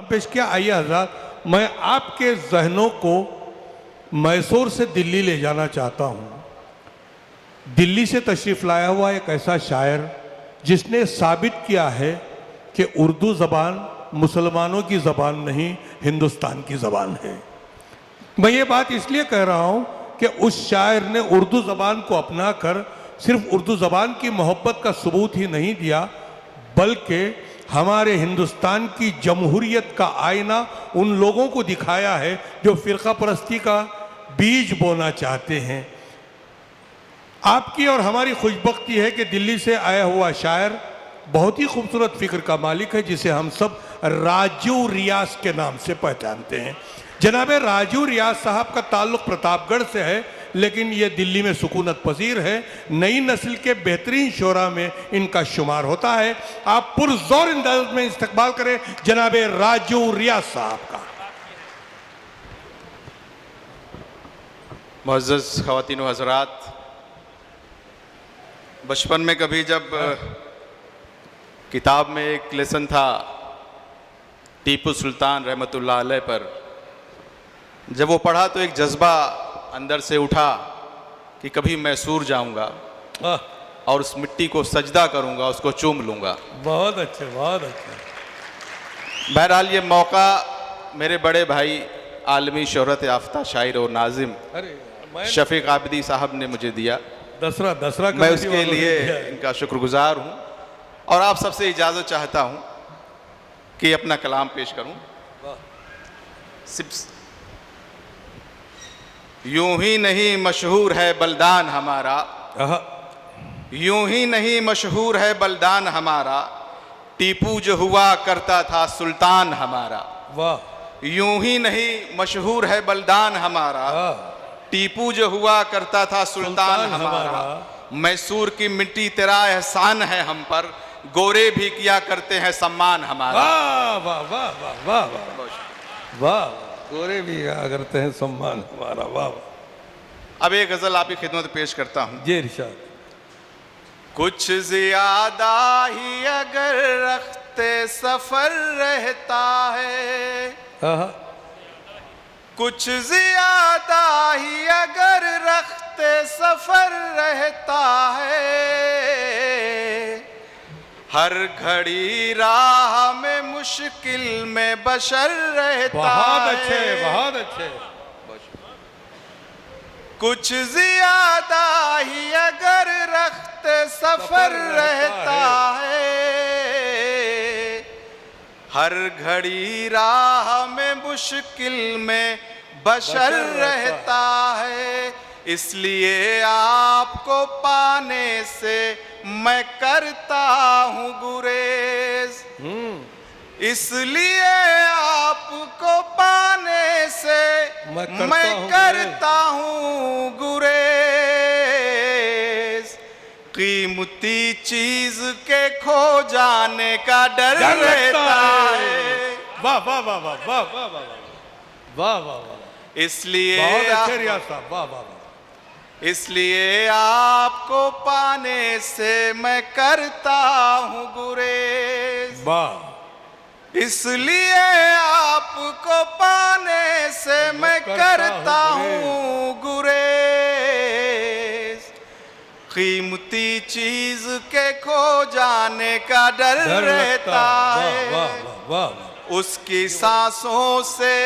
पेश किया। आइए हजरात, मैं आपके जहनों को मैसूर से दिल्ली ले जाना चाहता हूँ। दिल्ली से तशरीफ़ लाया हुआ एक ऐसा शायर जिसने साबित किया है कि उर्दू ज़बान मुसलमानों की ज़बान नहीं, हिंदुस्तान की ज़बान है। मैं ये बात इसलिए कह रहा हूँ कि उस शायर ने उर्दू ज़बान को अपना कर सिर्फ उर्दू ज़बान की मोहब्बत का सबूत ही नहीं दिया, बल्कि हमारे हिंदुस्तान की जमहूरियत का आईना उन लोगों को दिखाया है जो फ़िरका परस्ती का बीज बोना चाहते हैं। आपकी और हमारी खुशबख्ती है कि दिल्ली से आया हुआ शायर बहुत ही खूबसूरत फ़िक्र का मालिक है, जिसे हम सब राजू रियाज के नाम से पहचानते हैं। जनाब राजू रियाज साहब का ताल्लुक़ प्रतापगढ़ से है, लेकिन ये दिल्ली में सुकूनत पजीर है। नई नस्ल के बेहतरीन शोरा में इनका शुमार होता है। आप पुरजोर अंदाज में इस्तकबाल करें जनाब राजू रियाज साहब का। मुअज़्ज़ज़ ख़वातीन व हज़रात, बचपन में कभी जब किताब में एक लेसन था टीपू सुल्तान रहमतुल्लाह अलैह पर, जब वो पढ़ा तो एक जज्बा अंदर से उठा कि कभी मैसूर जाऊंगा और उस मिट्टी को सजदा करूंगा, उसको चूम लूंगा। बहुत अच्छे, बहुत अच्छे। बहरहाल ये मौका मेरे बड़े भाई आलमी शोहरत याफ्ता शायर और नाजिम शफीक आबिदी साहब ने मुझे दिया। दसरा मैं उसके लिए इनका शुक्रगुजार हूँ और आप सबसे इजाज़त चाहता हूँ कि अपना कलाम पेश करूँ। यूं ही नहीं मशहूर है बल्दान हमारा, यूं ही नहीं मशहूर है बल्दान हमारा, टीपू जो हुआ करता था सुल्तान हमारा। वाह। यूं ही नहीं मशहूर है बल्दान हमारा, टीपू जो हुआ करता था सुल्तान हमारा। मैसूर की मिट्टी तेरा एहसान है हम पर, गोरे भी किया करते हैं सम्मान हमारा। वाह वाह वाह वाह वाह वाह वाह, गोरे भी किया करते हैं सम्मान हमारा। वाह। अब एक गजल आपकी खिदमत पेश करता हूँ। जी इरशाद। कुछ ज्यादा ही अगर रखते सफर रहता है, कुछ ज्यादा ही अगर रखते सफर रहता है, हर घड़ी राह में मुश्किल में बशर रहता है। बहुत अच्छे, बहुत अच्छे। कुछ ज्यादा ही अगर रखते सफर रहता है, हर घड़ी राह में मुश्किल में बशर रहता है। इसलिए आपको पाने से मैं करता हूँ गुरेज, इसलिए आपको पाने से मैं करता हूँ गुरेज। कीमती चीज के खो जाने का डर रहता है। वाह वाह वाह वाह वाह वाह वाह वाह वाह वाह। इसलिए बहुत अच्छे रियाज साहब, वाह वाह वाह। इसलिए आपको पाने से मैं करता हूँ गुरेज, वाह। इसलिए आपको पाने से मैं करता हूँ गुरेज। कीमती चीज के खो जाने का डर रहता है। वाह वाह। उसकी सांसों से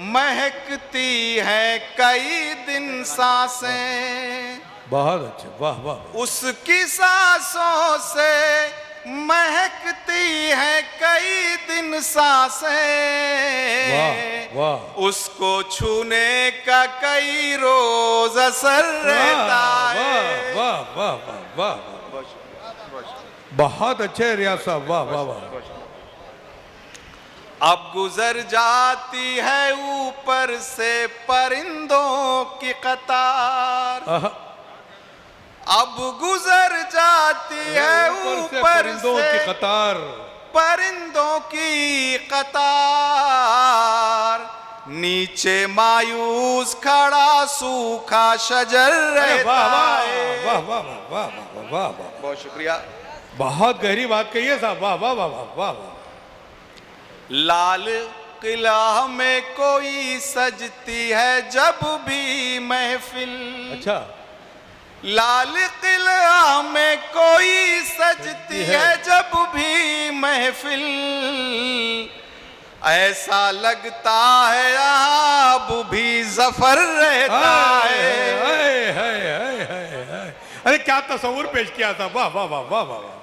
महकती है कई दिन सांसें, बहुत अच्छे, वाह वाह। उसकी सांसों से महकती है कई दिन सांसें, वाह वाह। उसको छूने का कई रोज असर रहता है। वाह वाह वाह वाह। बहुत अच्छे रियाज साहब, वाह वाह वाह। अब गुजर जाती है ऊपर से परिंदों की कतार, अब गुजर जाती है ऊपर से की कतार, परिंदों की कतार। नीचे मायूस खड़ा सूखा शजर रहता है। वाह वाह वाह वाह वाह वाह। बहुत शुक्रिया। बहुत गहरी बात कही है साहब, वाह वाह वाह वाह वाह। लाल किला में कोई सजती है जब भी महफिल। अच्छा, लाल किला में कोई सजती है जब भी महफिल, ऐसा लगता है अब भी जफर रहता है। अरे क्या तस्वुर पेश किया था, वाह वाह वाह वाह वाह।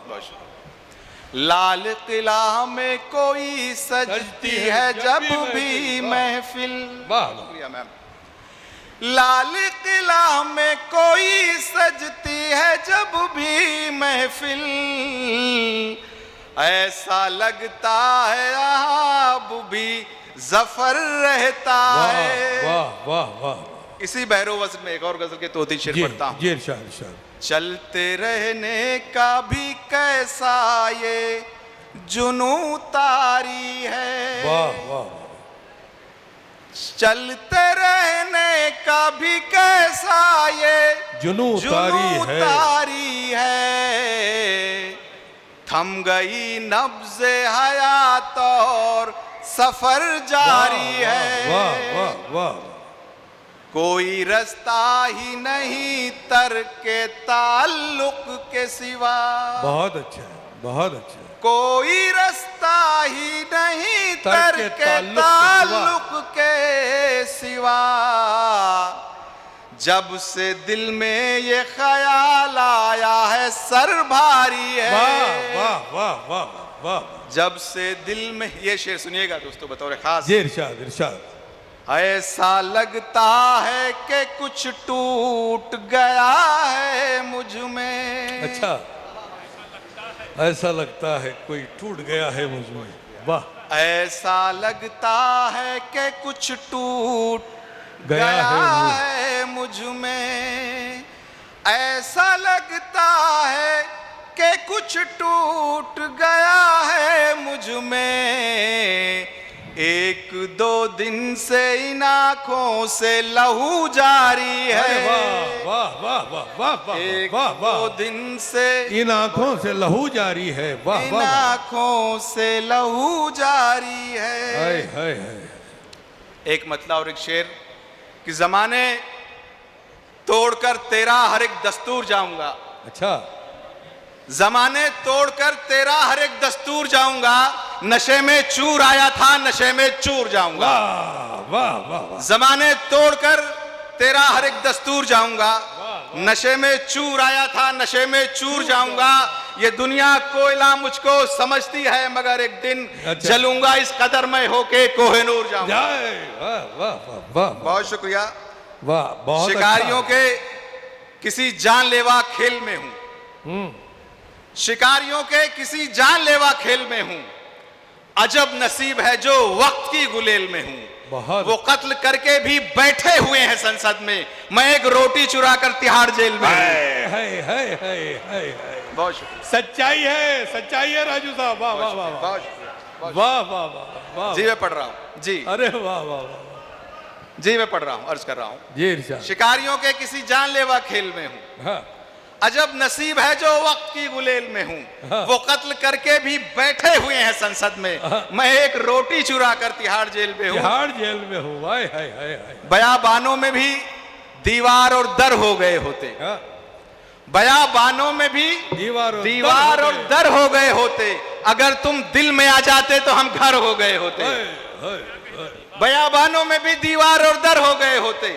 लाल किला में कोई सजती है जब भी महफिल। वाह, शुक्रिया मैम। लाल किला में कोई सजती है जब भी महफिल, ऐसा लगता है अब भी जफर रहता है। वाह वाह वाह। इसी बहरो वज़न में एक और गजल के तोती शेर पढ़ता हूं। जी इरशाद इरशाद। चलते रहने का भी कैसा ये जुनू तारी है। वाह वाह। चलते रहने का भी कैसा ये जुनू तारी है। थम गई नब्ज़े हयात और सफर जारी है। वाह वाह वाह। कोई रास्ता ही नहीं तरके ताल्लुक के सिवा। बहुत अच्छा है, बहुत अच्छा है। कोई रास्ता ही नहीं तरके ताल्लुक के सिवा। जब से दिल में ये ख्याल आया है सर भारी है। वाह वाह वाह वाह वाह। जब से दिल में, ये शेर सुनिएगा दोस्तों बतौर खास। जी इरशाद इरशाद। ऐसा लगता है कि कुछ टूट गया है मुझ में। अच्छा, ऐसा लगता है कोई टूट गया है मुझ में। वाह। ऐसा लगता है कि कुछ टूट गया है मुझ में। ऐसा लगता है कि कुछ टूट गया है मुझ में। एक दो दिन से इन आँखों से लहू जारी है। वाह वाह वाह वाह वाह। एक वाह वाह। दो दिन से इन आंखों से लहू जारी है। वाह इन वाह। आँखों से लहू जारी है। हाय हाय हाय। एक मतला और एक शेर कि जमाने तोड़कर तेरा हर एक दस्तूर जाऊंगा। अच्छा, जमाने तोड़कर तेरा हर एक दस्तूर जाऊंगा। नशे में चूर आया था नशे में चूर जाऊंगा। वाह वाह वाह। जमाने तोड़कर तेरा हर एक दस्तूर जाऊंगा। नशे में चूर आया था नशे में चूर जाऊंगा। ये दुनिया कोयला मुझको समझती है मगर एक दिन जलूंगा इस कदर में होके कोहिनूर जाऊंगा। वाह वाह वाह वाह। बहुत शुक्रिया। वाह, बहुत शिकारियों के किसी जानलेवा खेल में हूं। शिकारियों के किसी जानलेवा खेल में हूं। अजब नसीब है जो वक्त की गुलेल में हूं। बहुत। वो कत्ल करके भी बैठे हुए हैं संसद में। मैं एक रोटी चुरा कर तिहाड़ जेल में हूं। बहुत सच्चाई है राजू साहब। वाह वाह वाह वाह वाह वाह वाह। जी मैं पढ़ रहा हूं। जी अरे वाह वाह वाह। जी मैं पढ़ रहा हूं, अर्ज कर रहा हूं। जी इरशाद। शिकारियों के किसी जानलेवा खेल में हूं। हाँ। अजब नसीब है जो वक्त की गुलेल में हूं। हाँ। वो कत्ल करके भी बैठे हुए हैं संसद में। हाँ। मैं एक रोटी चुरा कर तिहाड़ जेल में हूं। तिहाड़ जेल में हूँ। हाय हाय हाय हाय। बयाबानों में भी दीवार और दर हो गए होते। हाँ। बयाबानों में भी दीवार और दर हो गए होते। अगर तुम दिल में आ जाते तो हम घर हो गए होते। बयाबानों में भी दीवार और दर हो गए होते।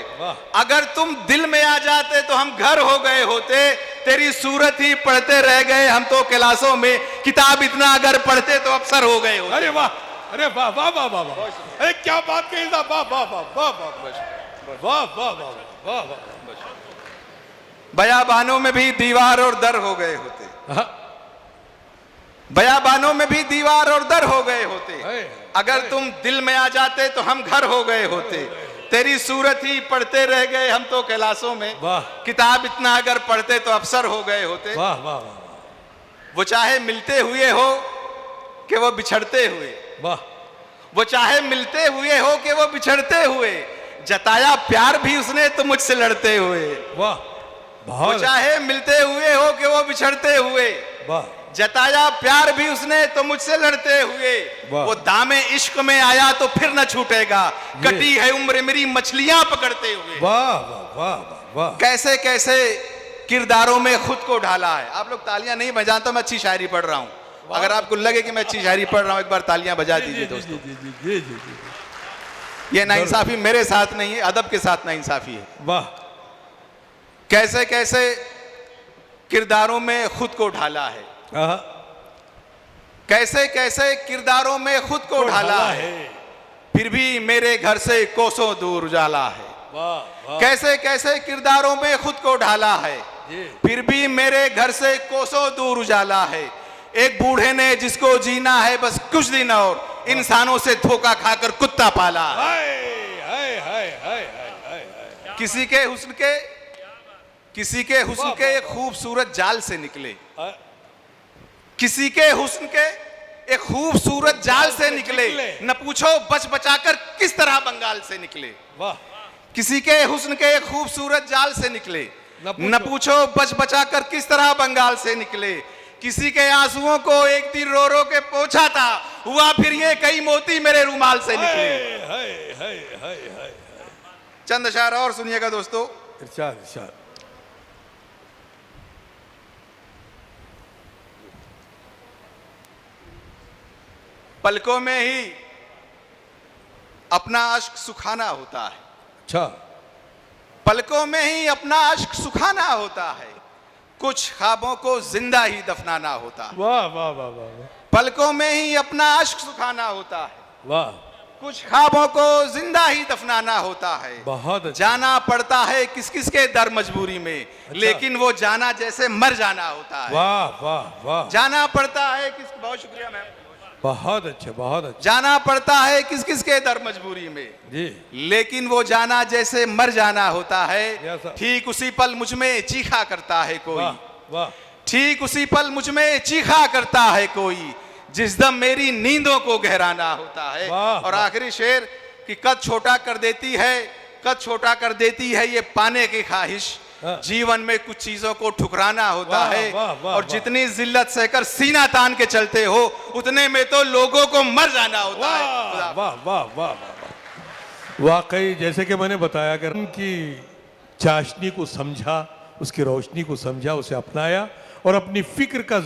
अगर तुम दिल में आ जाते तो हम घर हो गए होते। तेरी सूरत ही पढ़ते रह गए हम तो क्लासों में। किताब इतना अगर पढ़ते तो अफसर हो गए होते। अरे वाह, अरे वाह वाह वाह वाह वाह। अरे क्या बात कही साहब। वाह वाह वाह वाह वाह वाह वाह वाह वाह। बयाबानों में भी दीवार और दर हो गए होते। बयाबानों में भी दीवार और दर हो गए होते। अगर तुम दिल में आ जाते तो हम घर हो गए होते। तेरी सूरत ही पढ़ते रह गए हम तो क्लासों में। किताब इतना अगर पढ़ते तो अफसर हो गए होते। वाह वाह। वो चाहे मिलते हुए हो कि वो बिछड़ते हुए। वाह। वो चाहे मिलते हुए हो कि वो बिछड़ते हुए। जताया प्यार भी उसने तो मुझसे लड़ते हुए। वाह। वो चाहे मिलते हुए हो कि वो बिछड़ते हुए। वाह। जताया प्यार भी उसने तो मुझसे लड़ते हुए, वाह। वो दामे इश्क में आया तो फिर न छूटेगा, कटी है उम्र मेरी मछलियां पकड़ते हुए। वाह वाह वाह वाह वाह। कैसे कैसे किरदारों में खुद को ढाला है। आप लोग तालियां नहीं, मैं जानता हूं मैं अच्छी शायरी पढ़ रहा हूं। अगर आपको लगे कि मैं अच्छी शायरी पढ़ रहा हूं, एक बार तालियां बजा दीजिए दोस्तों। ये नाइंसाफी मेरे साथ नहीं है, अदब के साथ नाइंसाफी है। वाह। कैसे कैसे किरदारों में खुद को ढाला है, आहा। कैसे कैसे किरदारों में खुद को ढाला है, फिर भी मेरे घर से कोसों दूर उजाला है। वाह। कैसे कैसे किरदारों में खुद को ढाला है, फिर भी मेरे घर से कोसों दूर उजाला है। एक बूढ़े ने जिसको जीना है बस कुछ दिन और, इंसानों से धोखा खाकर कुत्ता पाला है। हाय हाय हाय हाय। किसी के हुस्न के एक खूबसूरत जाल से निकले, किसी के हुस्न के एक खूबसूरत जाल से निकले, न पूछो बच बचाकर किस तरह बंगाल से निकले। वाह। किसी के हुस्न के एक खूबसूरत जाल से निकले, न पूछो बच बचाकर किस तरह बंगाल से निकले। किसी के आंसुओं को एक दिन रो रो के पोंछा था, हुआ फिर ये कई मोती मेरे रुमाल से निकले। चंद अशार और सुनिएगा दोस्तों। इरशाद इरशाद। पलकों में ही अपना अश्क सुखाना होता है, अच्छा। पलकों में ही अपना अश्क सुखाना होता है, कुछ ख्वाबों को जिंदा ही दफनाना होता है। वाह वाह वाह वाह। पलकों में ही अपना अश्क सुखाना होता है, वाह। कुछ ख्वाबों को जिंदा ही दफनाना होता है। बहुत अच्छा। जाना पड़ता है किस किस के दर मजबूरी में, लेकिन वो जाना जैसे मर जाना होता है। वाह वाह वाह। जाना पड़ता है किस, बहुत शुक्रिया मैम, बहुत अच्छे बहुत अच्छे। जाना पड़ता है किस किस के दर मजबूरी में जी, लेकिन वो जाना जैसे मर जाना होता है। Yes, sir. ठीक उसी पल मुझ में चीखा करता है कोई, वाह वाह। ठीक उसी पल मुझ में चीखा करता है कोई, जिस दम मेरी नींदों को गहराना होता है। वाह, और वाह। आखिरी शेर कि कद छोटा कर देती है, कद छोटा कर देती है ये पाने की ख्वाहिश, हाँ। जीवन में कुछ चीजों को ठुकराना होता वाह, है। वाह, वाह, और वाह। जितनी जिल्लत सहकर सीना तान के चलते हो, उतने में तो लोगों को मर जाना होता है। वाह खुदा- वाह वाह वाह वाह। वाकई जैसे कि मैंने बताया कि उनकी चाशनी को समझा, उसकी रोशनी को समझा, उसे अपनाया और अपनी फिक्र का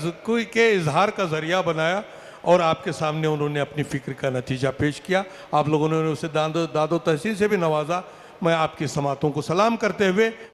के इजहार का जरिया बनाया, और आपके सामने उन्होंने अपनी फिक्र का नतीजा पेश किया। आप लोगों ने उसे दादो तहसीन से भी नवाजा। मैं आपकी समातों को सलाम करते हुए